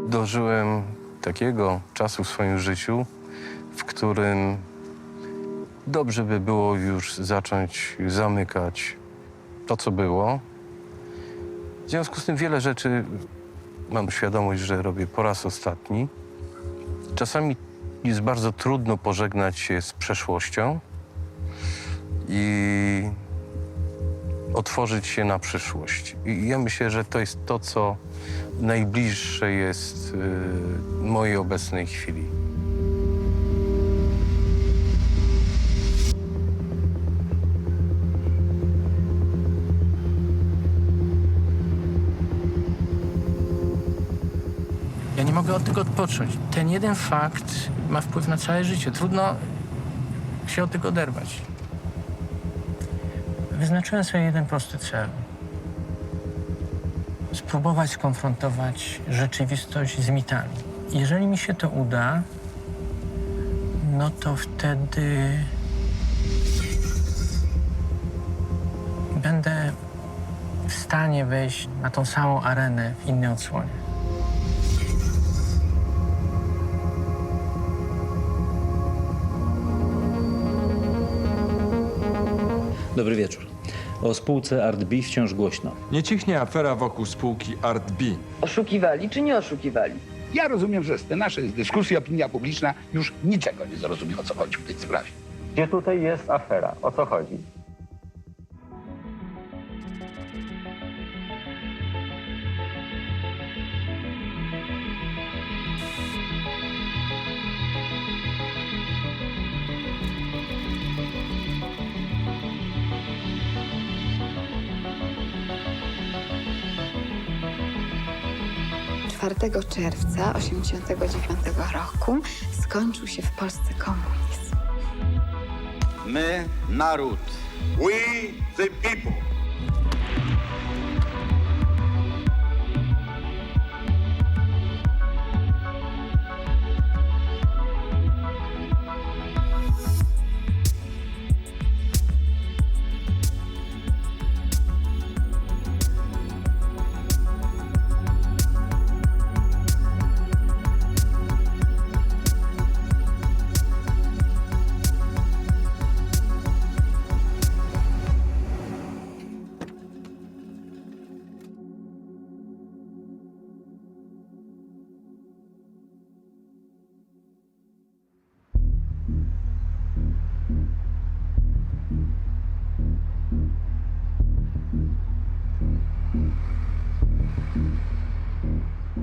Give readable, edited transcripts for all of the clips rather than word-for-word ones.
Dożyłem takiego czasu w swoim życiu, w którym dobrze by było już zacząć zamykać to, co było. W związku z tym wiele rzeczy mam świadomość, że robię po raz ostatni. Czasami jest bardzo trudno pożegnać się z przeszłością i otworzyć się na przyszłość. I ja myślę, że to jest to, co najbliższe jest mojej obecnej chwili. Ja nie mogę od tego odpocząć. Ten jeden fakt ma wpływ na całe życie. Trudno się od tego oderwać. Wyznaczyłem sobie jeden prosty cel. Spróbować skonfrontować rzeczywistość z mitami. Jeżeli mi się to uda, no to wtedy będę w stanie wejść na tą samą arenę w innej odsłonie. Dobry wieczór. O spółce ArtB wciąż głośno. Nie cichnie afera wokół spółki ArtB. Oszukiwali czy nie oszukiwali? Ja rozumiem, że z tej naszej dyskusji opinia publiczna już niczego nie zrozumie, o co chodzi w tej sprawie. Gdzie tutaj jest afera? O co chodzi? Czwartego czerwca 1989 roku skończył się w Polsce komunizm. My, naród. We, the people.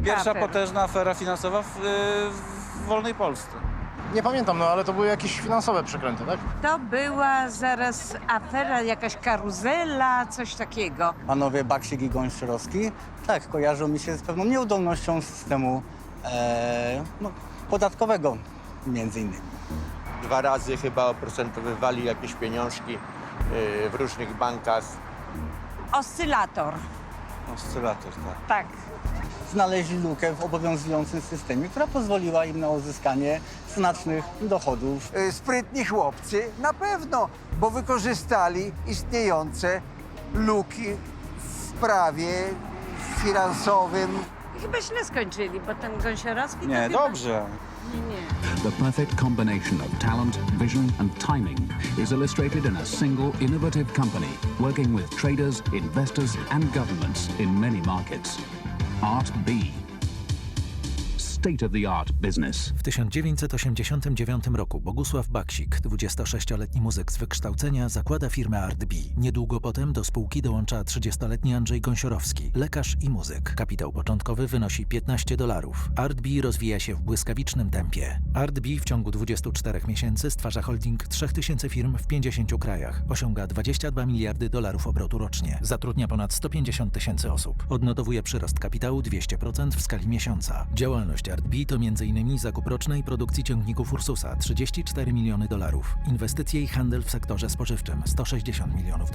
Pierwsza potężna afera finansowa w wolnej Polsce. Nie pamiętam, no ale to były jakieś finansowe przekręty, tak? To była zaraz afera, jakaś karuzela, coś takiego. Panowie Baksik i Gąsiorowski, tak, kojarzą mi się z pewną nieudolnością systemu podatkowego między innymi. 2 razy chyba oprocentowywali jakieś pieniążki w różnych bankach. Oscylator. Oscylator, tak. Tak. Znaleźli lukę w obowiązującym systemie, która pozwoliła im na uzyskanie znacznych dochodów. Sprytni chłopcy na pewno, bo wykorzystali istniejące luki w prawie finansowym. Chyba źle skończyli, bo ten Gąsiorowski... Nie, dobrze. Nie. The perfect combination of talent, vision and timing is illustrated in a single innovative company working with traders, investors and governments in many markets. ArtB. State-of-the-art business. W 1989 roku Bogusław Baksik, 26-letni muzyk z wykształcenia, zakłada firmę ArtB. Niedługo potem do spółki dołącza 30-letni Andrzej Gąsiorowski, lekarz i muzyk. Kapitał początkowy wynosi $15. ArtB rozwija się w błyskawicznym tempie. ArtB w ciągu 24 miesięcy stwarza holding 3000 firm w 50 krajach. Osiąga $22 miliardy obrotu rocznie. Zatrudnia ponad 150 000 osób. Odnotowuje przyrost kapitału 200% w skali miesiąca. Działalność ArtB to m.in. zakup rocznej produkcji ciągników Ursusa $34 miliony, inwestycje i handel w sektorze spożywczym $160 milionów,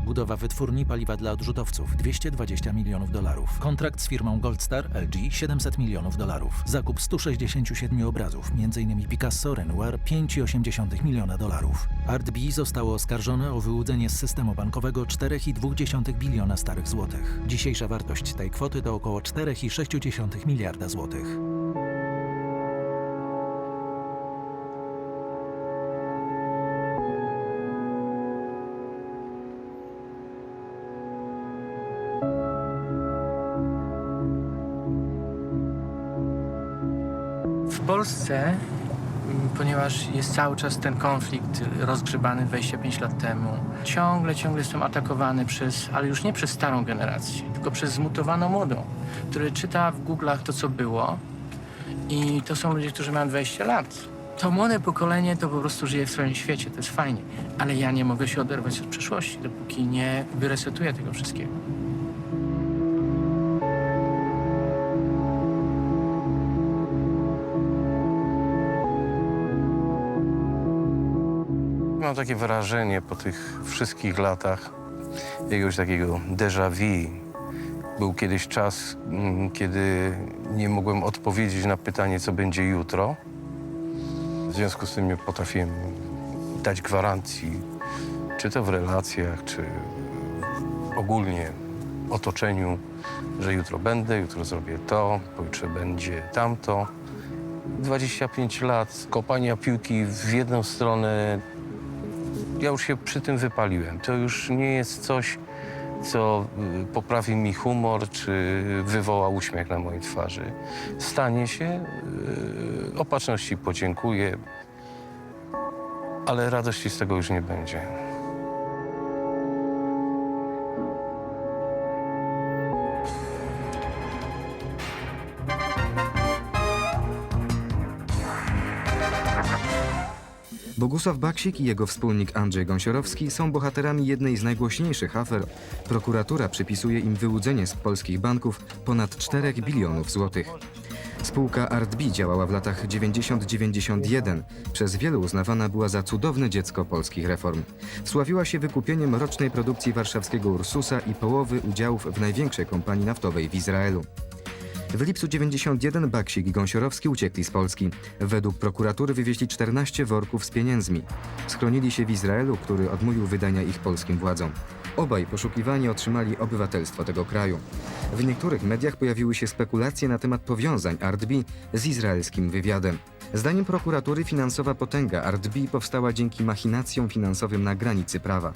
budowa wytwórni paliwa dla odrzutowców $220 milionów, kontrakt z firmą Goldstar LG $700 milionów, zakup 167 obrazów, m.in. Picasso, Renoir $5,8 miliona. ArtB zostało oskarżone o wyłudzenie z systemu bankowego 4,2 biliona starych złotych. Dzisiejsza wartość tej kwoty to około 4,6 miliarda złotych. W Polsce, ponieważ jest cały czas ten konflikt rozgrzebany 25 lat temu, ciągle jestem atakowany ale już nie przez starą generację, tylko przez zmutowaną młodą, która czyta w Google'ach to, co było, i to są ludzie, którzy mają 20 lat. To młode pokolenie to po prostu żyje w swoim świecie, to jest fajnie, ale ja nie mogę się oderwać od przeszłości, dopóki nie wyresetuję tego wszystkiego. Mam takie wrażenie po tych wszystkich latach jakiegoś takiego déjà vu. Był kiedyś czas, kiedy nie mogłem odpowiedzieć na pytanie, co będzie jutro. W związku z tym nie potrafiłem dać gwarancji, czy to w relacjach, czy ogólnie otoczeniu, że jutro będę, jutro zrobię to, pojutrze będzie tamto. 25 lat kopania piłki w jedną stronę. Ja już się przy tym wypaliłem. To już nie jest coś, co poprawi mi humor, czy wywoła uśmiech na mojej twarzy. Stanie się, opatrzności podziękuję, ale radości z tego już nie będzie. Bogusław Baksik i jego wspólnik Andrzej Gąsiorowski są bohaterami jednej z najgłośniejszych afer. Prokuratura przypisuje im wyłudzenie z polskich banków ponad 4 bilionów złotych. Spółka ArtB działała w latach 90-91. Przez wielu uznawana była za cudowne dziecko polskich reform. Sławiła się wykupieniem rocznej produkcji warszawskiego Ursusa i połowy udziałów w największej kompanii naftowej w Izraelu. W lipcu 91 Baksik i Gąsiorowski uciekli z Polski. Według prokuratury wywieźli 14 worków z pieniędzmi. Schronili się w Izraelu, który odmówił wydania ich polskim władzom. Obaj poszukiwani otrzymali obywatelstwo tego kraju. W niektórych mediach pojawiły się spekulacje na temat powiązań ArtB z izraelskim wywiadem. Zdaniem prokuratury finansowa potęga ArtB powstała dzięki machinacjom finansowym na granicy prawa.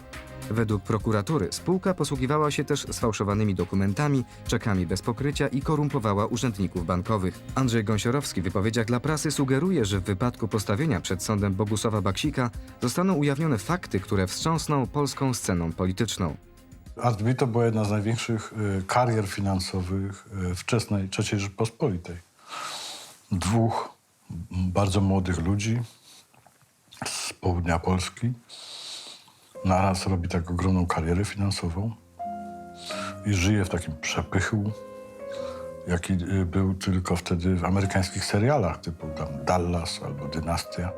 Według prokuratury spółka posługiwała się też sfałszowanymi dokumentami, czekami bez pokrycia i korumpowała urzędników bankowych. Andrzej Gąsiorowski w wypowiedziach dla prasy sugeruje, że w wypadku postawienia przed sądem Bogusława Baksika zostaną ujawnione fakty, które wstrząsną polską sceną polityczną. ArtB to była jedna z największych karier finansowych wczesnej III Rzeczypospolitej. Dwóch bardzo młodych ludzi z południa Polski naraz robi tak ogromną karierę finansową i żyje w takim przepychu, jaki był tylko wtedy w amerykańskich serialach typu tam Dallas albo Dynastia.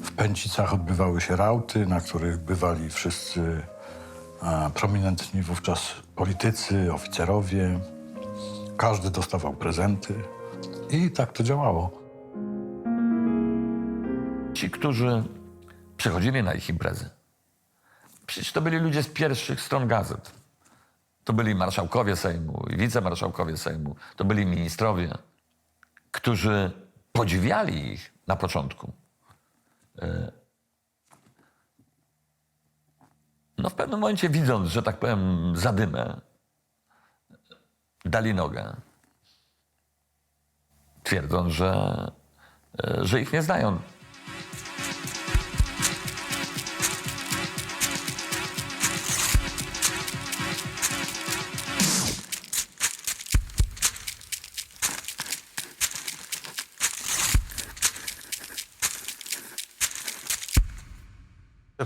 W Pęcicach odbywały się rauty, na których bywali wszyscy prominentni wówczas politycy, oficerowie. Każdy dostawał prezenty i tak to działało. Ci, którzy przychodzili na ich imprezy, przecież to byli ludzie z pierwszych stron gazet. To byli marszałkowie Sejmu i wicemarszałkowie Sejmu, to byli ministrowie, którzy podziwiali ich na początku. No w pewnym momencie widząc, że tak powiem, zadymę, dali nogę. Twierdząc, że ich nie znają.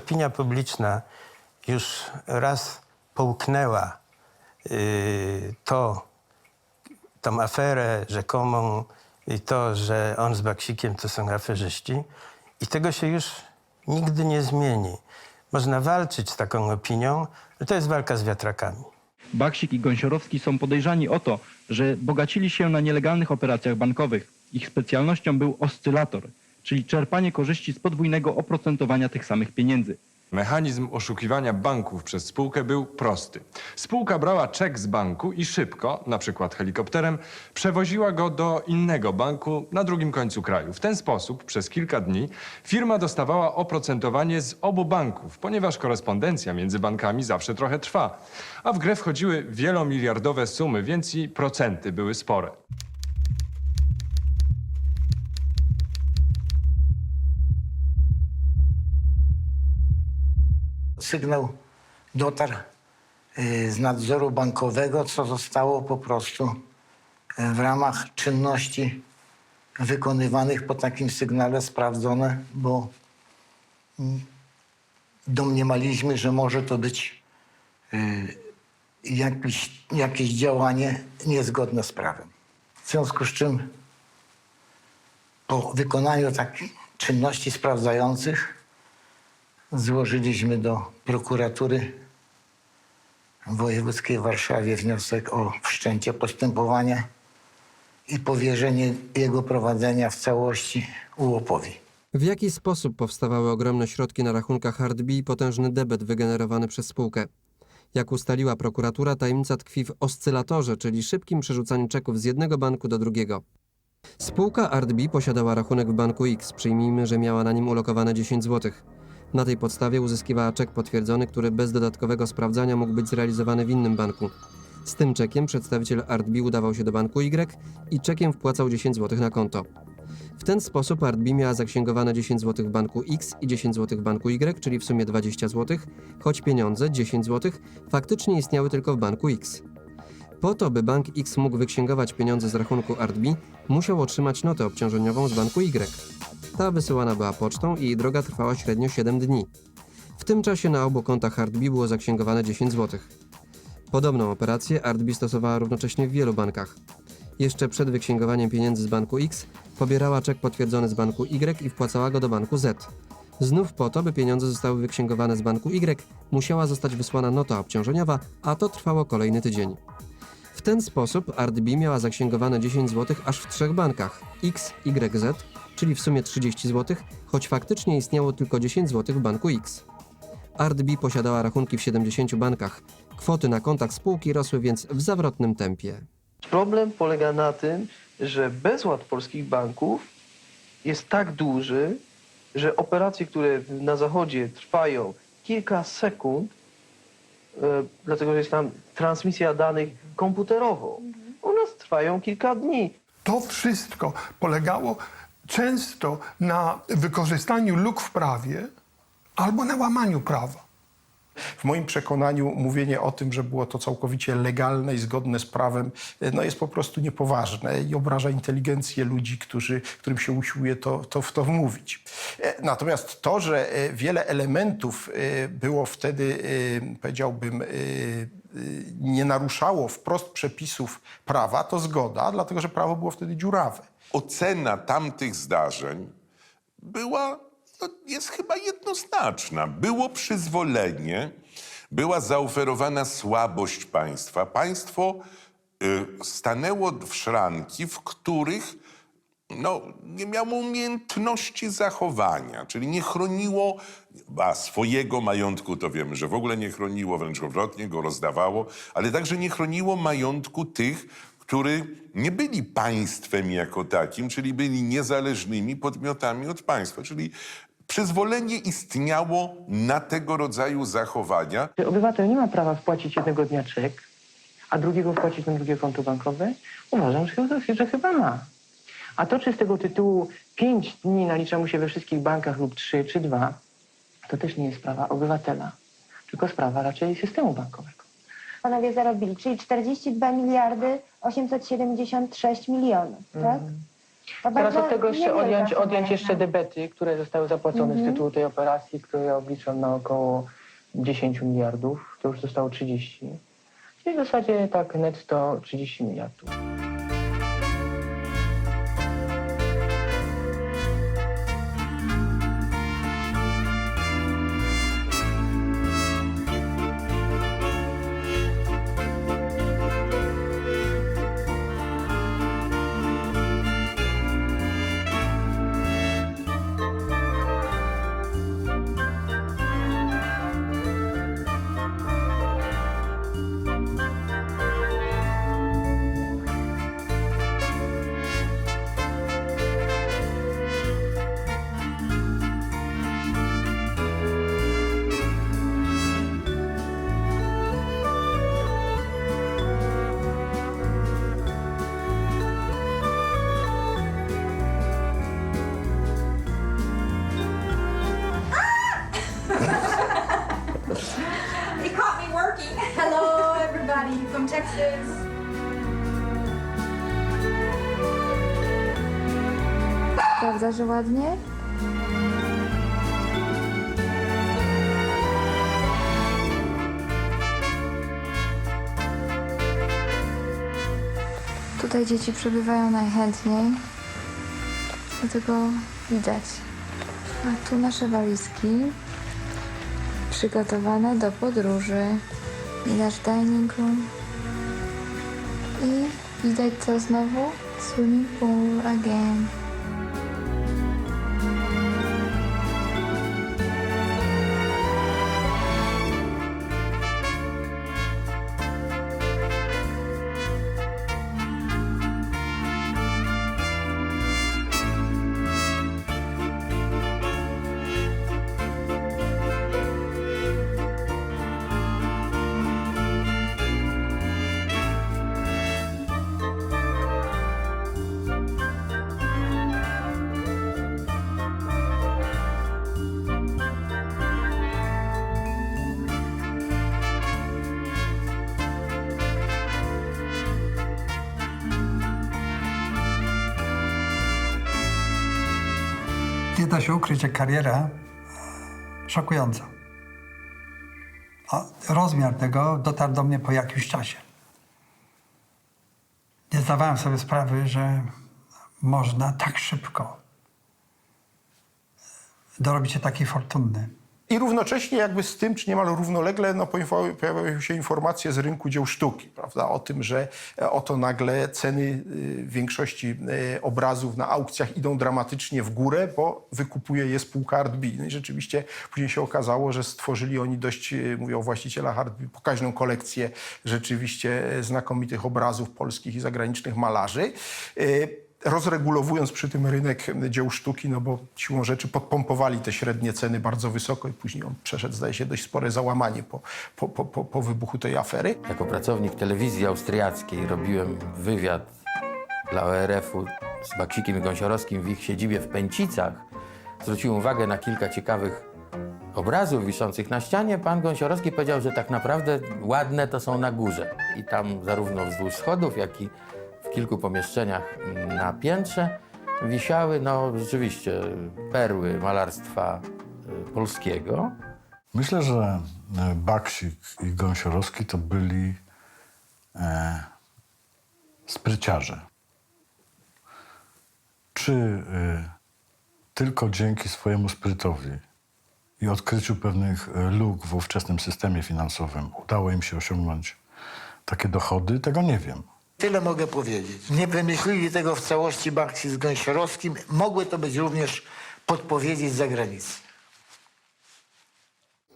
opinia publiczna już raz połknęła tą aferę rzekomą i to, że on z Baksikiem to są aferzyści i tego się już nigdy nie zmieni. Można walczyć z taką opinią, że to jest walka z wiatrakami. Baksik i Gąsiorowski są podejrzani o to, że bogacili się na nielegalnych operacjach bankowych. Ich specjalnością był oscylator, czyli czerpanie korzyści z podwójnego oprocentowania tych samych pieniędzy. Mechanizm oszukiwania banków przez spółkę był prosty. Spółka brała czek z banku i szybko, na przykład helikopterem, przewoziła go do innego banku na drugim końcu kraju. W ten sposób przez kilka dni firma dostawała oprocentowanie z obu banków, ponieważ korespondencja między bankami zawsze trochę trwa. A w grę wchodziły wielomiliardowe sumy, więc i procenty były spore. Sygnał dotarł z nadzoru bankowego, co zostało po prostu w ramach czynności wykonywanych po takim sygnale sprawdzone, bo domniemaliśmy, że może to być jakieś działanie niezgodne z prawem. W związku z czym po wykonaniu takich czynności sprawdzających złożyliśmy do prokuratury wojewódzkiej w Warszawie wniosek o wszczęcie postępowania i powierzenie jego prowadzenia w całości UOP-owi. W jaki sposób powstawały ogromne środki na rachunkach Hard B i potężny debet wygenerowany przez spółkę? Jak ustaliła prokuratura, tajemnica tkwi w oscylatorze, czyli szybkim przerzucaniu czeków z jednego banku do drugiego. Spółka Hard B posiadała rachunek w banku X. Przyjmijmy, że miała na nim ulokowane 10 zł. Na tej podstawie uzyskiwała czek potwierdzony, który bez dodatkowego sprawdzania mógł być zrealizowany w innym banku. Z tym czekiem przedstawiciel Hard B udawał się do banku Y i czekiem wpłacał 10 zł na konto. W ten sposób Hard B miała zaksięgowane 10 zł w banku X i 10 zł w banku Y, czyli w sumie 20 zł, choć pieniądze, 10 zł, faktycznie istniały tylko w banku X. Po to, by bank X mógł wyksięgować pieniądze z rachunku Hard B, musiał otrzymać notę obciążeniową z banku Y. Ta wysyłana była pocztą i jej droga trwała średnio 7 dni. W tym czasie na obu kontach Hard B było zaksięgowane 10 zł. Podobną operację Hard B stosowała równocześnie w wielu bankach. Jeszcze przed wyksięgowaniem pieniędzy z banku X pobierała czek potwierdzony z banku Y i wpłacała go do banku Z. Znów po to, by pieniądze zostały wyksięgowane z banku Y, musiała zostać wysłana nota obciążeniowa, a to trwało kolejny tydzień. W ten sposób Hard B miała zaksięgowane 10 zł aż w 3 bankach X, Y, Z, czyli w sumie 30 zł, choć faktycznie istniało tylko 10 zł w banku X. Hard B posiadała rachunki w 70 bankach. Kwoty na kontach spółki rosły więc w zawrotnym tempie. Problem polega na tym, że bezład polskich banków jest tak duży, że operacje, które na zachodzie trwają kilka sekund, dlatego że jest tam transmisja danych komputerowo, u nas trwają kilka dni. To wszystko polegało często na wykorzystaniu luk w prawie albo na łamaniu prawa. W moim przekonaniu mówienie o tym, że było to całkowicie legalne i zgodne z prawem, no jest po prostu niepoważne i obraża inteligencję ludzi, którym się usiłuje w to wmówić. Natomiast to, że wiele elementów było wtedy, powiedziałbym, nie naruszało wprost przepisów prawa, to zgoda, dlatego że prawo było wtedy dziurawe. Ocena tamtych zdarzeń jest chyba jednoznaczna. Było przyzwolenie, była zaoferowana słabość państwa. Państwo stanęło w szranki, w których nie miało umiejętności zachowania, czyli nie chroniło swojego majątku, to wiemy, że w ogóle nie chroniło, wręcz odwrotnie go rozdawało, ale także nie chroniło majątku tych, którzy nie byli państwem jako takim, czyli byli niezależnymi podmiotami od państwa. Czyli przyzwolenie istniało na tego rodzaju zachowania. Obywatel nie ma prawa wpłacić jednego dnia czek, a drugiego wpłacić na drugie konto bankowe? Uważam, że chyba ma. A to, czy z tego tytułu 5 dni nalicza mu się we wszystkich bankach lub 3 czy 2, to też nie jest sprawa obywatela, tylko sprawa raczej systemu bankowego. Panowie zarobili, czyli 42 miliardy 876 milionów, tak? Teraz od tego jeszcze odjąć jeszcze debety, które zostały zapłacone z tytułu tej operacji, które ja obliczam na około 10 miliardów. To już zostało 30. Czyli w zasadzie tak netto 30 miliardów. It caught me working. Hello, everybody from Texas. Prawda, że ładnie? Tutaj dzieci przebywają najchętniej, dlatego widać. A tu nasze walizki przygotowane do podróży i nasz dining room. I widać co znowu? Swimming pool again. Nie da się ukryć, że kariera szokująca. A rozmiar tego dotarł do mnie po jakimś czasie. Nie zdawałem sobie sprawy, że można tak szybko dorobić się takiej fortuny. I równocześnie jakby z tym, czy niemal równolegle, pojawiają się informacje z rynku dzieł sztuki, prawda? O tym, że oto nagle ceny większości obrazów na aukcjach idą dramatycznie w górę, bo wykupuje je spółka Art Bee. No i rzeczywiście później się okazało, że stworzyli oni dość, mówię o właścicielach Art Bee, pokaźną kolekcję rzeczywiście znakomitych obrazów polskich i zagranicznych malarzy. Rozregulowując przy tym rynek dzieł sztuki, no bo siłą rzeczy podpompowali te średnie ceny bardzo wysoko i później on przeszedł, zdaje się, dość spore załamanie po wybuchu tej afery. Jako pracownik telewizji austriackiej robiłem wywiad dla ORF-u z Baksikiem i Gąsiorowskim w ich siedzibie w Pęcicach. Zwróciłem uwagę na kilka ciekawych obrazów wiszących na ścianie. Pan Gąsiorowski powiedział, że tak naprawdę ładne to są na górze. I tam zarówno wzdłuż schodów, jak i w kilku pomieszczeniach na piętrze wisiały, no rzeczywiście, perły malarstwa polskiego. Myślę, że Baksik i Gąsiorowski to byli spryciarze. Czy tylko dzięki swojemu sprytowi i odkryciu pewnych luk w ówczesnym systemie finansowym udało im się osiągnąć takie dochody? Tego nie wiem. Tyle mogę powiedzieć. Nie wymyślili tego w całości Baksik z Gąsiorowskim. Mogły to być również podpowiedzi z zagranicy.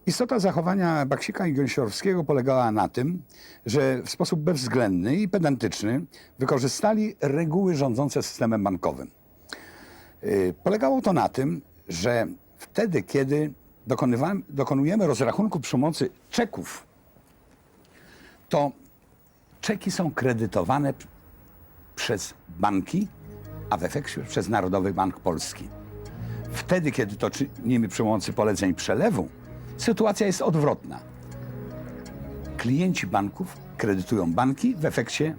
Istota zachowania Baksika i Gąsiorowskiego polegała na tym, że w sposób bezwzględny i pedantyczny wykorzystali reguły rządzące systemem bankowym. Polegało to na tym, że wtedy, kiedy dokonujemy rozrachunku przy pomocy czeków, to czeki są kredytowane przez banki, a w efekcie przez Narodowy Bank Polski. Wtedy, kiedy to czynimy przy pomocy poleceń przelewu, sytuacja jest odwrotna. Klienci banków kredytują banki, w efekcie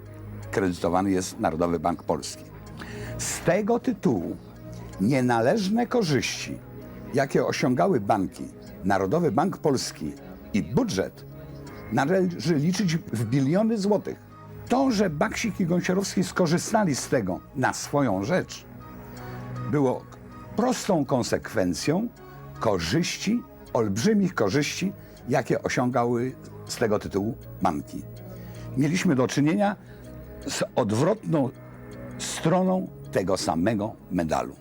kredytowany jest Narodowy Bank Polski. Z tego tytułu nienależne korzyści, jakie osiągały banki, Narodowy Bank Polski i budżet, należy liczyć w biliony złotych. To, że Baksik i Gąsiorowski skorzystali z tego na swoją rzecz, było prostą konsekwencją korzyści, olbrzymich korzyści, jakie osiągały z tego tytułu banki. Mieliśmy do czynienia z odwrotną stroną tego samego medalu.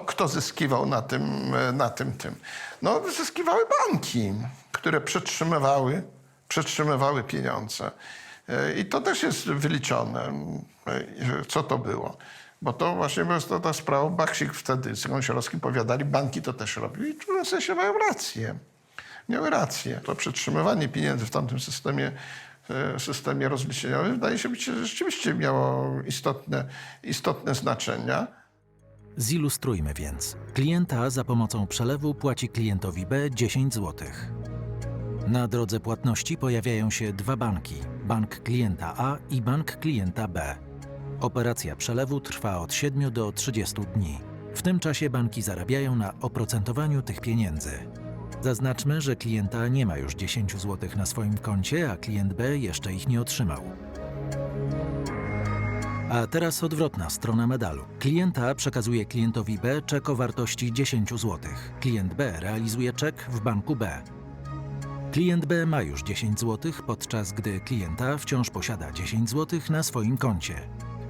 Kto zyskiwał na tym? No, zyskiwały banki, które przetrzymywały pieniądze. I to też jest wyliczone, co to było. Bo to właśnie była ta sprawa, Baksik wtedy z Gąsiorowskim powiadali, banki to też robiły i w pewnym sensie miały rację. To przetrzymywanie pieniędzy w tamtym systemie rozliczeniowym wydaje się być, że rzeczywiście miało istotne znaczenia. Zilustrujmy więc. Klient A za pomocą przelewu płaci klientowi B 10 zł. Na drodze płatności pojawiają się dwa banki. Bank klienta A i bank klienta B. Operacja przelewu trwa od 7 do 30 dni. W tym czasie banki zarabiają na oprocentowaniu tych pieniędzy. Zaznaczmy, że klient A nie ma już 10 zł na swoim koncie, a klient B jeszcze ich nie otrzymał. A teraz odwrotna strona medalu. Klient A przekazuje klientowi B czek o wartości 10 zł. Klient B realizuje czek w banku B. Klient B ma już 10 zł, podczas gdy klient A wciąż posiada 10 zł na swoim koncie.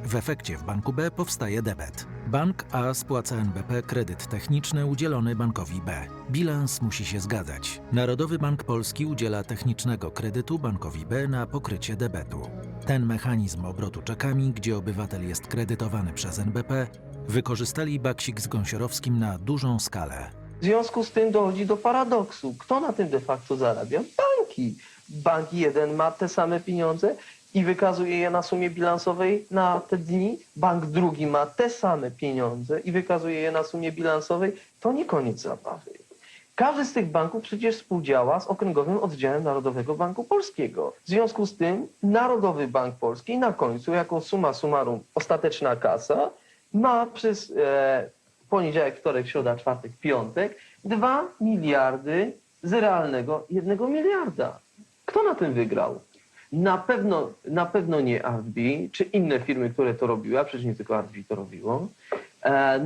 W efekcie w banku B powstaje debet. Bank A spłaca NBP kredyt techniczny udzielony bankowi B. Bilans musi się zgadzać. Narodowy Bank Polski udziela technicznego kredytu bankowi B na pokrycie debetu. Ten mechanizm obrotu czekami, gdzie obywatel jest kredytowany przez NBP, wykorzystali Baksik z Gąsiorowskim na dużą skalę. W związku z tym dochodzi do paradoksu. Kto na tym de facto zarabia? Banki. Bank jeden ma te same pieniądze i wykazuje je na sumie bilansowej na te dni. Bank drugi ma te same pieniądze i wykazuje je na sumie bilansowej. To nie koniec zabawy. Każdy z tych banków przecież współdziała z Okręgowym Oddziałem Narodowego Banku Polskiego. W związku z tym Narodowy Bank Polski na końcu, jako summa summarum ostateczna kasa, ma przez poniedziałek, wtorek, środa, czwartek, piątek 2 miliardy z realnego 1 miliarda. Kto na tym wygrał? Na pewno nie RDB, czy inne firmy, które to robiły, a przecież nie tylko RDB to robiło.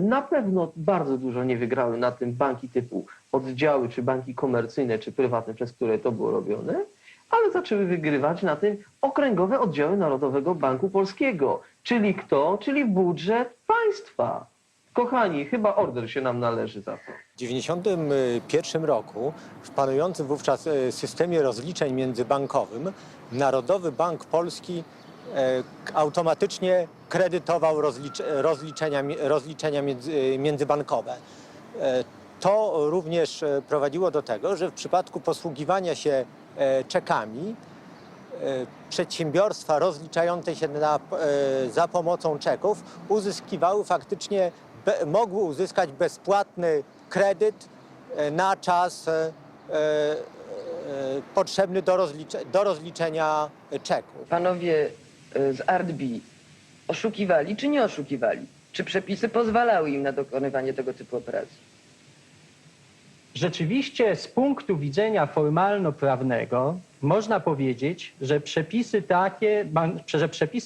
Na pewno bardzo dużo nie wygrały na tym banki typu oddziały, czy banki komercyjne, czy prywatne, przez które to było robione, ale zaczęły wygrywać na tym okręgowe oddziały Narodowego Banku Polskiego. Czyli kto? Czyli budżet państwa. Kochani, chyba order się nam należy za to. W 1991 roku w panującym wówczas systemie rozliczeń międzybankowym Narodowy Bank Polski automatycznie kredytował rozliczenia międzybankowe. To również prowadziło do tego, że w przypadku posługiwania się czekami przedsiębiorstwa rozliczające się za pomocą czeków uzyskiwały faktycznie, mogły uzyskać bezpłatny kredyt na czas potrzebny do rozliczenia czeku. Panowie z RDB oszukiwali czy nie oszukiwali? Czy przepisy pozwalały im na dokonywanie tego typu operacji? Rzeczywiście z punktu widzenia formalno-prawnego można powiedzieć, że przepisy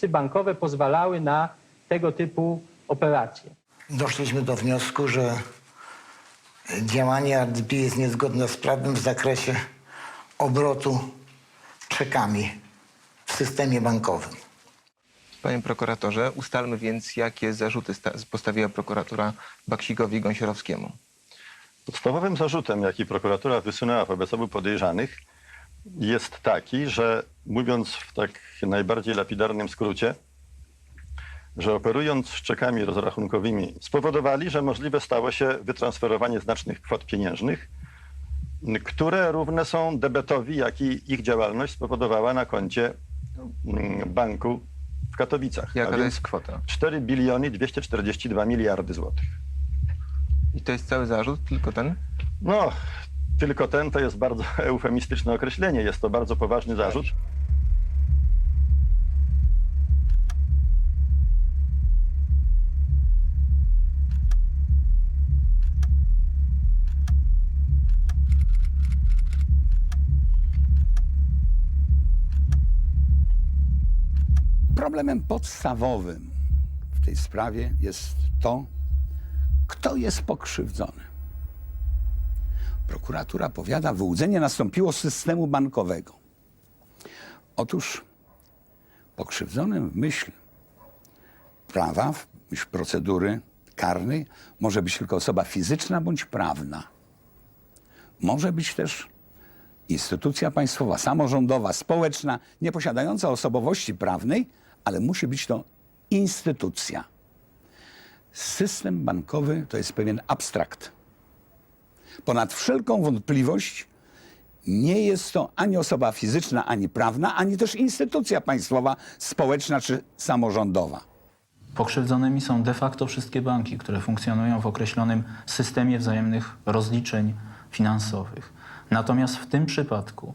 bankowe pozwalały na tego typu operacje. Doszliśmy do wniosku, że działanie RDB jest niezgodne z prawem w zakresie obrotu czekami w systemie bankowym. Panie prokuratorze, ustalmy więc, jakie zarzuty postawiła prokuratura Baksikowi i Gąsiorowskiemu. Podstawowym zarzutem, jaki prokuratura wysunęła wobec obu podejrzanych, jest taki, że mówiąc w tak najbardziej lapidarnym skrócie, że operując z czekami rozrachunkowymi spowodowali, że możliwe stało się wytransferowanie znacznych kwot pieniężnych, które równe są debetowi, jaki ich działalność spowodowała na koncie banku w Katowicach. Jaka to jest kwota? 4 biliony 242 miliardy złotych. I to jest cały zarzut, tylko ten? No, Tylko ten to jest bardzo eufemistyczne określenie. Jest to bardzo poważny zarzut. Problemem podstawowym w tej sprawie jest to, kto jest pokrzywdzony. Prokuratura powiada, wyłudzenie nastąpiło z systemu bankowego. Otóż pokrzywdzonym w myśl prawa, w myśl procedury karnej może być tylko osoba fizyczna bądź prawna. Może być też instytucja państwowa, samorządowa, społeczna, nie posiadająca osobowości prawnej, ale musi być to instytucja. System bankowy to jest pewien abstrakt. Ponad wszelką wątpliwość nie jest to ani osoba fizyczna, ani prawna, ani też instytucja państwowa, społeczna czy samorządowa. Pokrzywdzonymi są de facto wszystkie banki, które funkcjonują w określonym systemie wzajemnych rozliczeń finansowych. Natomiast w tym przypadku,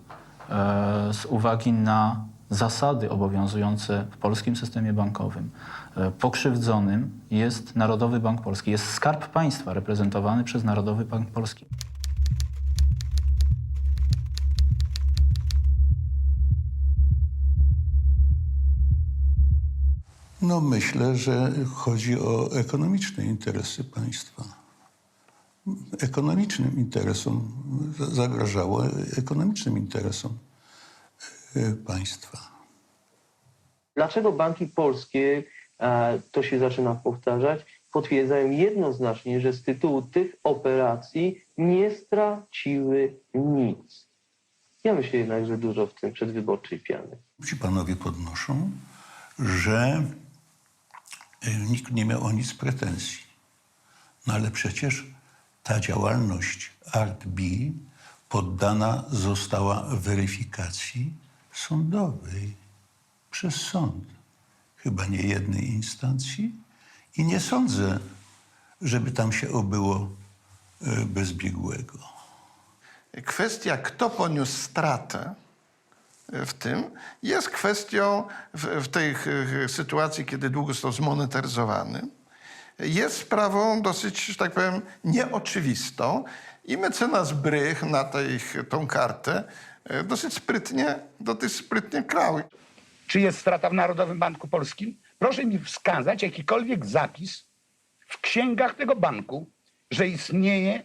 z uwagi na zasady obowiązujące w polskim systemie bankowym, pokrzywdzonym jest Narodowy Bank Polski, jest Skarb Państwa reprezentowany przez Narodowy Bank Polski. No myślę, że chodzi o ekonomiczne interesy państwa. Ekonomicznym interesom zagrażało, ekonomicznym interesom państwa. Dlaczego banki polskie, to się zaczyna powtarzać, potwierdzają jednoznacznie, że z tytułu tych operacji nie straciły nic? Ja myślę jednak, że dużo w tym przedwyborczej piany. Ci panowie podnoszą, że nikt nie miał o nic pretensji. No ale przecież ta działalność ARTB poddana została weryfikacji sądowej przez sąd. Chyba nie jednej instancji. I nie sądzę, żeby tam się obyło bez biegłego. Kwestia, kto poniósł stratę w tym, jest kwestią w tej sytuacji, kiedy dług został zmonetaryzowany, jest sprawą dosyć, że tak powiem, nieoczywistą i mecenas Brych na tą kartę dosyć sprytnie krał. Czy jest strata w Narodowym Banku Polskim? Proszę mi wskazać jakikolwiek zapis w księgach tego banku, że istnieje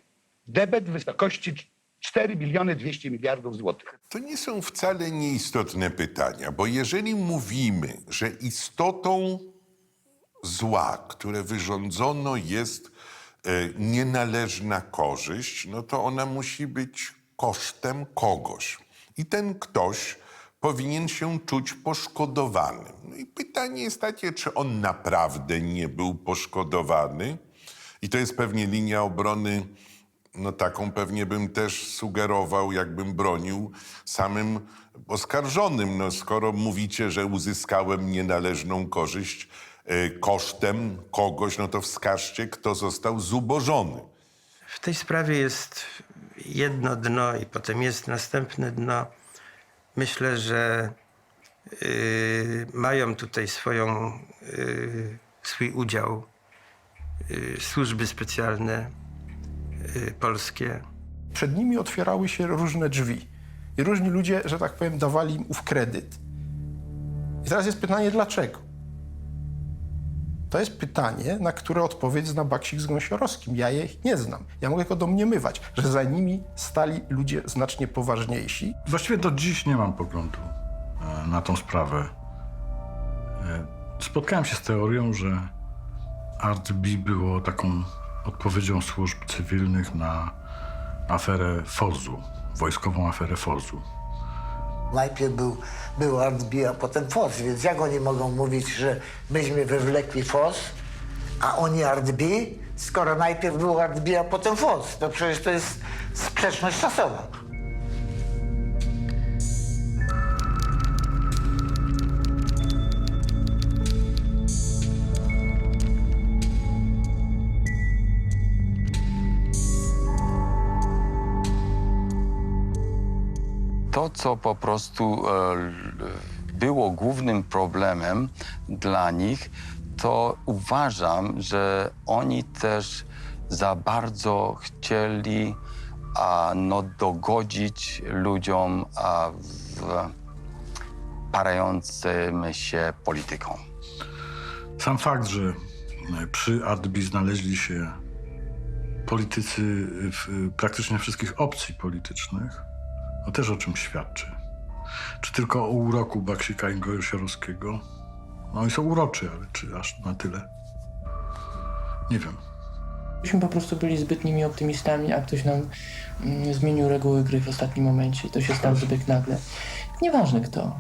debet w wysokości 4 200 miliardów złotych. To nie są wcale nieistotne pytania, bo jeżeli mówimy, że istotą zła, które wyrządzono, jest nienależna korzyść, no to ona musi być kosztem kogoś. I ten ktoś powinien się czuć poszkodowanym. No i pytanie jest takie, czy on naprawdę nie był poszkodowany? I to jest pewnie linia obrony, no taką pewnie bym też sugerował, jakbym bronił samym oskarżonym. No skoro mówicie, że uzyskałem nienależną korzyść kosztem kogoś, no to wskażcie, kto został zubożony. W tej sprawie jest jedno dno i potem jest następne dno. Myślę, że mają tutaj swój udział służby specjalne polskie. Przed nimi otwierały się różne drzwi i różni ludzie, że tak powiem, dawali im ów kredyt. I teraz jest pytanie, dlaczego? To jest pytanie, na które odpowiedź zna Baksik z Gąsiorowskim. Ja je nie znam. Ja mogę tylko domniemywać, że za nimi stali ludzie znacznie poważniejsi. Właściwie do dziś nie mam poglądu na tą sprawę. Spotkałem się z teorią, że ARTB było taką odpowiedzią służb cywilnych na aferę FOZ-u, wojskową aferę FOZ-u. Najpierw był ARTB, a potem FOZ, więc jak oni mogą mówić, że myśmy wywlekli FOZ, a oni ARTB, skoro najpierw był ARTB, a potem FOZ? To przecież to jest sprzeczność czasowa. To, co po prostu było głównym problemem dla nich, to uważam, że oni też za bardzo chcieli dogodzić ludziom w parającym się polityką. Sam fakt, że przy ARDBI znaleźli się politycy praktycznie wszystkich opcji politycznych, no też o czym świadczy. Czy tylko o uroku Baksika i Gąsiorowskiego? No oni są uroczy, ale czy aż na tyle? Nie wiem. Myśmy po prostu byli zbytnimi optymistami, a ktoś nam zmienił reguły gry w ostatnim momencie i to się stało zbyt nagle. Nieważne kto.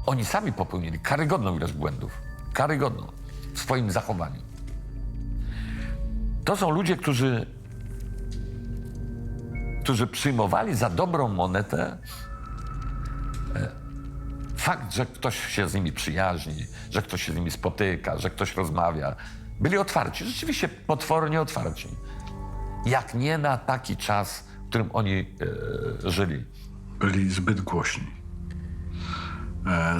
Oni sami popełnili karygodną ilość błędów. Karygodną. W swoim zachowaniu. To są ludzie, którzy przyjmowali za dobrą monetę fakt, że ktoś się z nimi przyjaźni, że ktoś się z nimi spotyka, że ktoś rozmawia. Byli otwarci, rzeczywiście potwornie otwarci. Jak nie na taki czas, w którym oni żyli. Byli zbyt głośni.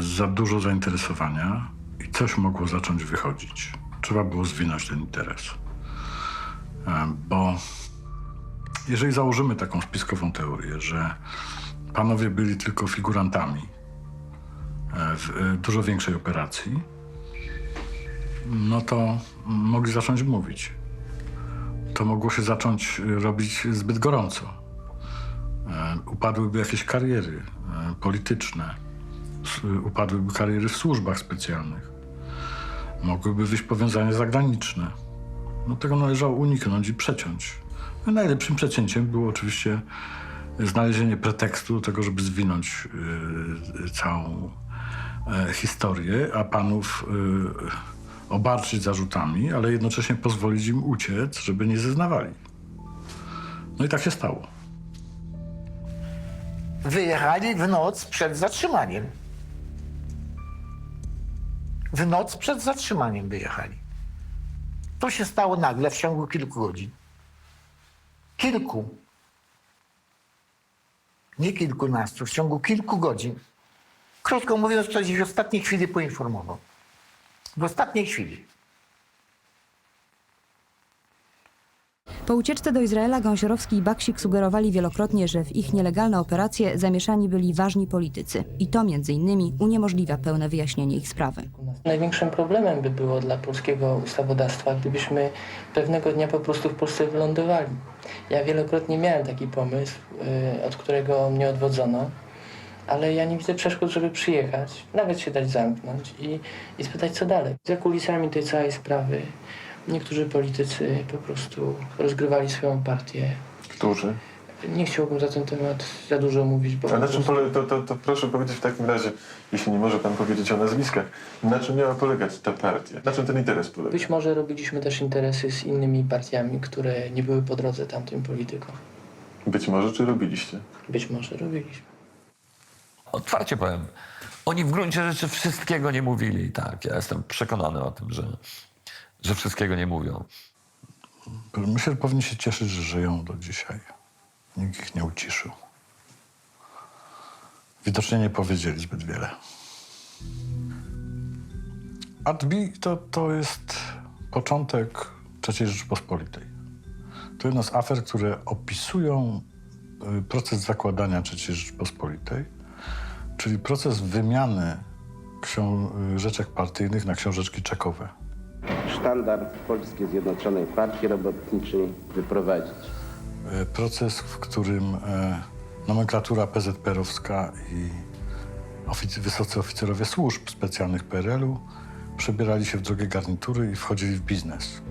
Za dużo zainteresowania i coś mogło zacząć wychodzić. Trzeba było zwinąć ten interes. Bo jeżeli założymy taką spiskową teorię, że panowie byli tylko figurantami w dużo większej operacji, no to mogli zacząć mówić. To mogło się zacząć robić zbyt gorąco. Upadłyby jakieś kariery polityczne, upadłyby kariery w służbach specjalnych, mogłyby wyjść powiązania zagraniczne. No tego należało uniknąć i przeciąć. No, najlepszym przecięciem było oczywiście znalezienie pretekstu do tego, żeby zwinąć całą historię, a panów obarczyć zarzutami, ale jednocześnie pozwolić im uciec, żeby nie zeznawali. No i tak się stało. Wyjechali w noc przed zatrzymaniem. W noc przed zatrzymaniem wyjechali. To się stało nagle w ciągu kilku godzin. Kilku. Nie kilkunastu, w ciągu kilku godzin. Krótko mówiąc, ktoś w ostatniej chwili poinformował. W ostatniej chwili. Po ucieczce do Izraela Gąsiorowski i Baksik sugerowali wielokrotnie, że w ich nielegalne operacje zamieszani byli ważni politycy. I to między innymi uniemożliwia pełne wyjaśnienie ich sprawy. Największym problemem by było dla polskiego ustawodawstwa, gdybyśmy pewnego dnia po prostu w Polsce wylądowali. Ja wielokrotnie miałem taki pomysł, od którego mnie odwodzono, ale ja nie widzę przeszkód, żeby przyjechać, nawet się dać zamknąć i spytać, co dalej. Za kulisami tej całej sprawy niektórzy politycy po prostu rozgrywali swoją partię. Którzy? Nie chciałbym za ten temat za dużo mówić, bo... A na czym to proszę powiedzieć w takim razie, jeśli nie może pan powiedzieć o nazwiskach, na czym miała polegać ta partia? Na czym ten interes polegał? Być może robiliśmy też interesy z innymi partiami, które nie były po drodze tamtym politykom. Być może, czy robiliście? Być może robiliśmy. Otwarcie powiem, oni w gruncie rzeczy wszystkiego nie mówili. Tak, ja jestem przekonany o tym, że wszystkiego nie mówią. Myślę, że powinni się cieszyć, że żyją do dzisiaj. Nikt ich nie uciszył. Widocznie nie powiedzieli zbyt wiele. ARDBI to jest początek III Rzeczypospolitej. To jedna z afer, które opisują proces zakładania III Rzeczypospolitej, czyli proces wymiany książeczek partyjnych na książeczki czekowe. Sztandar Polskiej Zjednoczonej Partii Robotniczej wyprowadzić. Proces, w którym nomenklatura PZPR-owska i wysocy oficerowie służb specjalnych PRL-u przebierali się w drogie garnitury i wchodzili w biznes.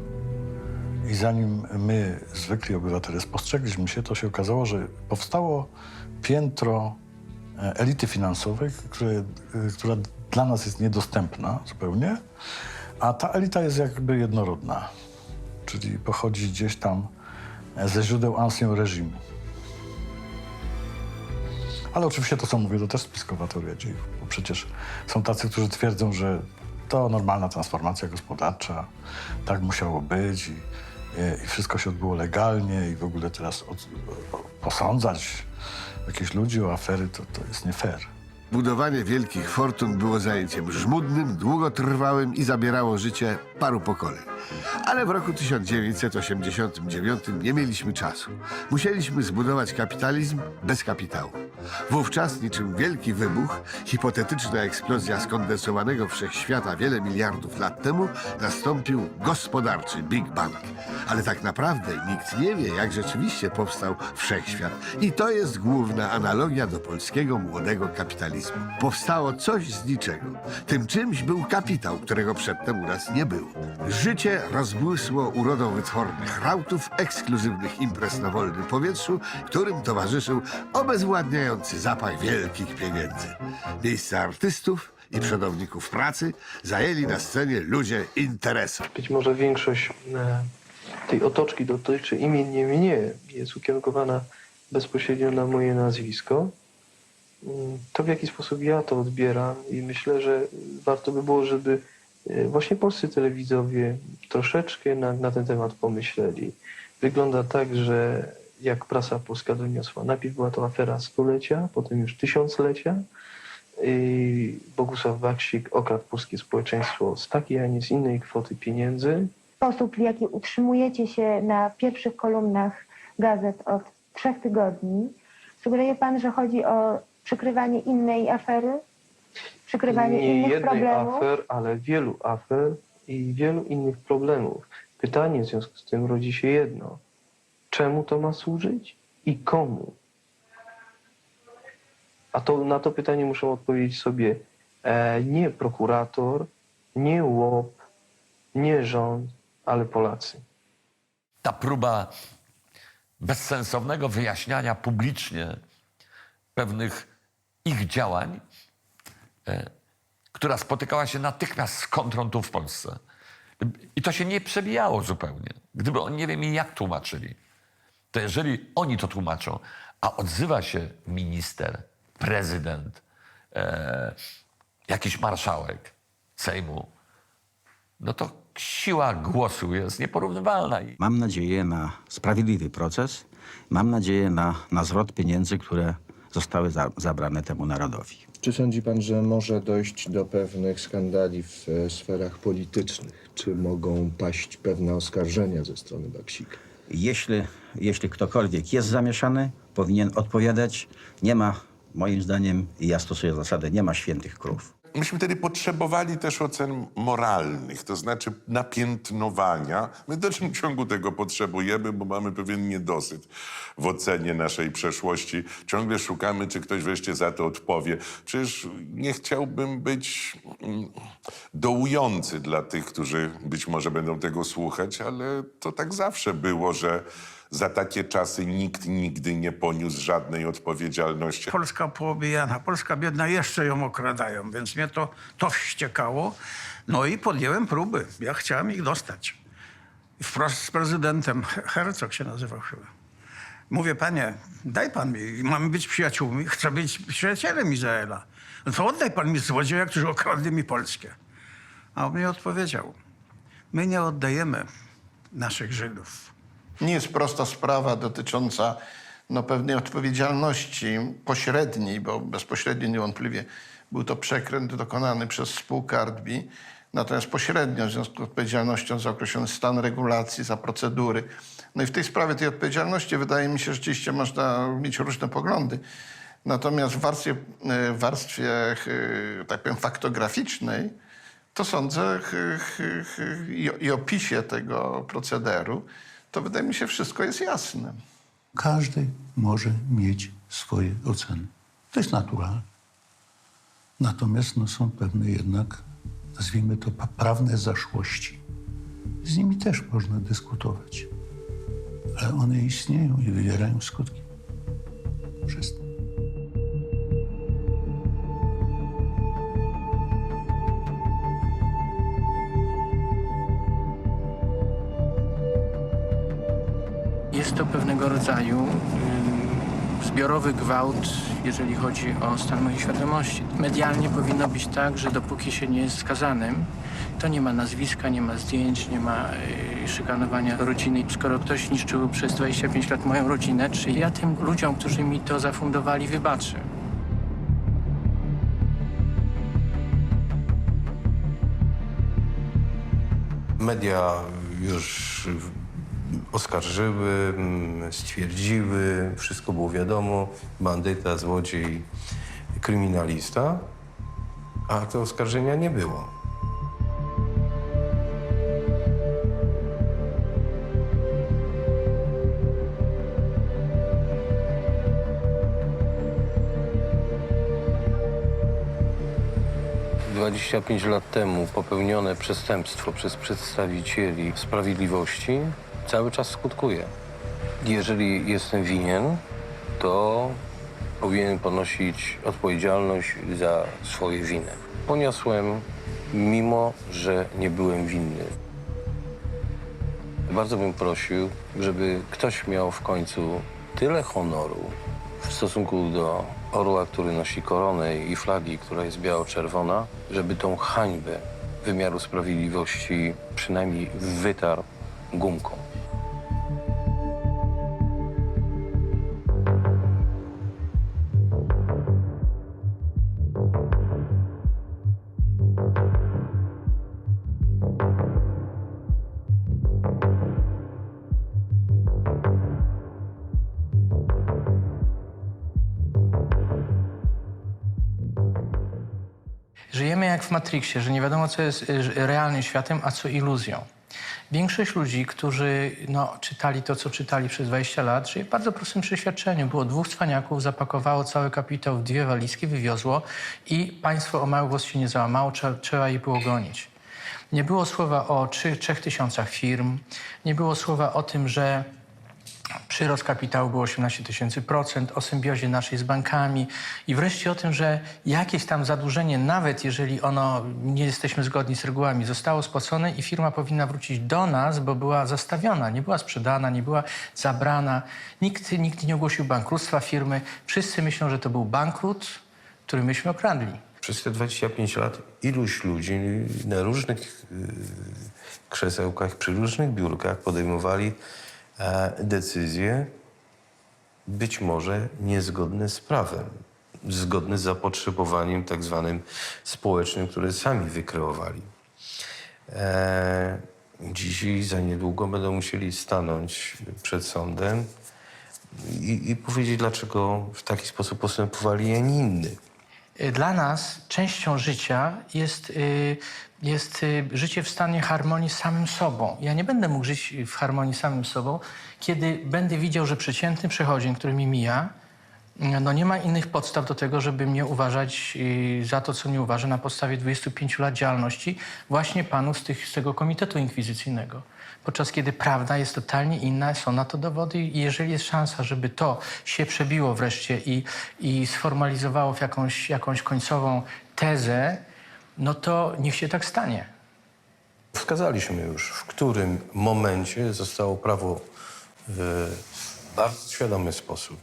I zanim my, zwykli obywatele, spostrzegliśmy się, to się okazało, że powstało piętro elity finansowej, która dla nas jest niedostępna zupełnie, a ta elita jest jakby jednorodna, czyli pochodzi gdzieś tam ze źródeł ancien reżimu. Ale oczywiście to, co mówię, to też spiskowa teoria dziejów, bo przecież są tacy, którzy twierdzą, że to normalna transformacja gospodarcza, tak musiało być i wszystko się odbyło legalnie i w ogóle teraz posądzać jakichś ludzi o afery, to jest nie fair. Budowanie wielkich fortun było zajęciem żmudnym, długotrwałym i zabierało życie paru pokoleń. Ale w roku 1989 nie mieliśmy czasu. Musieliśmy zbudować kapitalizm bez kapitału. Wówczas, niczym wielki wybuch, hipotetyczna eksplozja skondensowanego wszechświata wiele miliardów lat temu, nastąpił gospodarczy Big Bang. Ale tak naprawdę nikt nie wie, jak rzeczywiście powstał wszechświat. I to jest główna analogia do polskiego młodego kapitalizmu. Powstało coś z niczego. Tym czymś był kapitał, którego przedtem u nas nie było. Życie rozbłysło urodą wytwornych rautów, ekskluzywnych imprez na wolnym powietrzu, którym towarzyszył obezwładniający zapach wielkich pieniędzy. Miejsca artystów i przodowników pracy zajęli na scenie ludzie interesu. Być może większość tej otoczki dotyczy imiennie mnie, jest ukierunkowana bezpośrednio na moje nazwisko. To, w jaki sposób ja to odbieram, i myślę, że warto by było, żeby właśnie polscy telewidzowie troszeczkę na ten temat pomyśleli. Wygląda tak, że jak prasa polska doniosła, najpierw była to afera stulecia, potem już tysiąclecia. Bogusław Baksik okradł polskie społeczeństwo z takiej, a nie z innej kwoty pieniędzy. Sposób, w jaki utrzymujecie się na pierwszych kolumnach gazet od 3 tygodni, sugeruje pan, że chodzi o przykrywanie innej afery? Przykrywanie Nie innych jednej problemów? afer, ale wielu afer i wielu innych problemów. Pytanie w związku z tym rodzi się jedno. Czemu to ma służyć i komu? A na to pytanie muszą odpowiedzieć sobie nie prokurator, nie łop, nie rząd, ale Polacy. Ta próba bezsensownego wyjaśniania publicznie pewnych ich działań, która spotykała się natychmiast z kontrą tu w Polsce. I to się nie przebijało zupełnie. Gdyby oni nie wiem jak tłumaczyli, to jeżeli oni to tłumaczą, a odzywa się minister, prezydent, jakiś marszałek Sejmu, no to siła głosu jest nieporównywalna. Mam nadzieję na sprawiedliwy proces. Mam nadzieję na zwrot pieniędzy, które zostały zabrane temu narodowi. Czy sądzi pan, że może dojść do pewnych skandali w sferach politycznych? Czy mogą paść pewne oskarżenia ze strony Baksika? Jeśli ktokolwiek jest zamieszany, powinien odpowiadać. Nie ma, moim zdaniem, i ja stosuję zasadę, nie ma świętych krów. Myśmy wtedy potrzebowali też ocen moralnych, to znaczy napiętnowania. My w dalszym ciągu tego potrzebujemy, bo mamy pewien niedosyt w ocenie naszej przeszłości. Ciągle szukamy, czy ktoś wreszcie za to odpowie. Przecież nie chciałbym być dołujący dla tych, którzy być może będą tego słuchać, ale to tak zawsze było, że za takie czasy nikt nigdy nie poniósł żadnej odpowiedzialności. Polska poobijana, Polska biedna, jeszcze ją okradają, więc mnie to wściekało. No i podjąłem próby. Ja chciałem ich dostać. Wprost z prezydentem, Herzog się nazywał chyba. Mówię, panie, daj pan mi, mamy być przyjaciółmi, chcę być przyjacielem Izraela. No to oddaj pan mi złodzieja, którzy okradli mi Polskę. A on mi odpowiedział, my nie oddajemy naszych Żydów. Nie jest prosta sprawa dotycząca pewnej odpowiedzialności pośredniej, bo bezpośrednio niewątpliwie był to przekręt dokonany przez spółkę Art-B, natomiast pośrednio w związku z odpowiedzialnością za określony stan regulacji, za procedury. No i w tej sprawie tej odpowiedzialności wydaje mi się, że rzeczywiście można mieć różne poglądy. Natomiast w warstwie tak powiem, faktograficznej, to sądzę i opisie tego procederu, to wydaje mi się, wszystko jest jasne. Każdy może mieć swoje oceny. To jest naturalne. Natomiast są pewne jednak, nazwijmy to, prawne zaszłości. Z nimi też można dyskutować. Ale one istnieją i wywierają skutki. Wszystko. Jest to pewnego rodzaju zbiorowy gwałt, jeżeli chodzi o stan mojej świadomości. Medialnie powinno być tak, że dopóki się nie jest skazanym, To nie ma nazwiska, nie ma zdjęć, nie ma szykanowania rodziny. Skoro ktoś niszczył przez 25 lat moją rodzinę, czy ja tym ludziom, którzy mi to zafundowali, wybaczę? Media już oskarżyły, stwierdziły, wszystko było wiadomo, bandyta, złodziej, kryminalista, a te oskarżenia nie było. ...25 lat temu popełnione przestępstwo przez przedstawicieli sprawiedliwości cały czas skutkuje. Jeżeli jestem winien, to powinien ponosić odpowiedzialność za swoje winy. Poniosłem, mimo że nie byłem winny. Bardzo bym prosił, żeby ktoś miał w końcu tyle honoru w stosunku do orła, który nosi koronę i flagi, która jest biało-czerwona, żeby tą hańbę wymiaru sprawiedliwości przynajmniej wytarł gumką. Żyjemy jak w Matrixie, że nie wiadomo, co jest realnym światem, a co iluzją. Większość ludzi, którzy czytali to, co czytali przez 20 lat, żyje w bardzo prostym przeświadczeniu. Było 2 cwaniaków, zapakowało cały kapitał w 2 walizki, wywiozło i państwo o mały głos się nie załamało, trzeba je było gonić. Nie było słowa o 3000 firm, nie było słowa o tym, że przyrost kapitału był 18%, o symbiozie naszej z bankami i wreszcie o tym, że jakieś tam zadłużenie, nawet jeżeli nie jesteśmy zgodni z regułami, zostało spłacone i firma powinna wrócić do nas, bo była zastawiona, nie była sprzedana, nie była zabrana. Nikt nie ogłosił bankructwa firmy. Wszyscy myślą, że to był bankrut, który myśmy okradli. Przez te 25 lat iluś ludzi na różnych krzesełkach, przy różnych biurkach podejmowali decyzje być może niezgodne z prawem, zgodne z zapotrzebowaniem tak zwanym społecznym, które sami wykreowali. Dziś za niedługo będą musieli stanąć przed sądem i powiedzieć, dlaczego w taki sposób postępowali, a nie inny. Dla nas częścią życia jest życie w stanie harmonii z samym sobą. Ja nie będę mógł żyć w harmonii z samym sobą, kiedy będę widział, że przeciętny przechodzień, który mi mija, nie ma innych podstaw do tego, żeby mnie uważać za to, co mnie uważa na podstawie 25 lat działalności właśnie panów z tego Komitetu Inkwizycyjnego. Podczas kiedy prawda jest totalnie inna, są na to dowody i jeżeli jest szansa, żeby to się przebiło wreszcie i sformalizowało w jakąś końcową tezę, to niech się tak stanie. Wskazaliśmy już, w którym momencie zostało prawo w bardzo świadomy sposób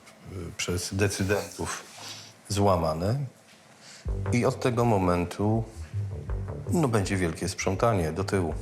przez decydentów złamane i od tego momentu będzie wielkie sprzątanie do tyłu.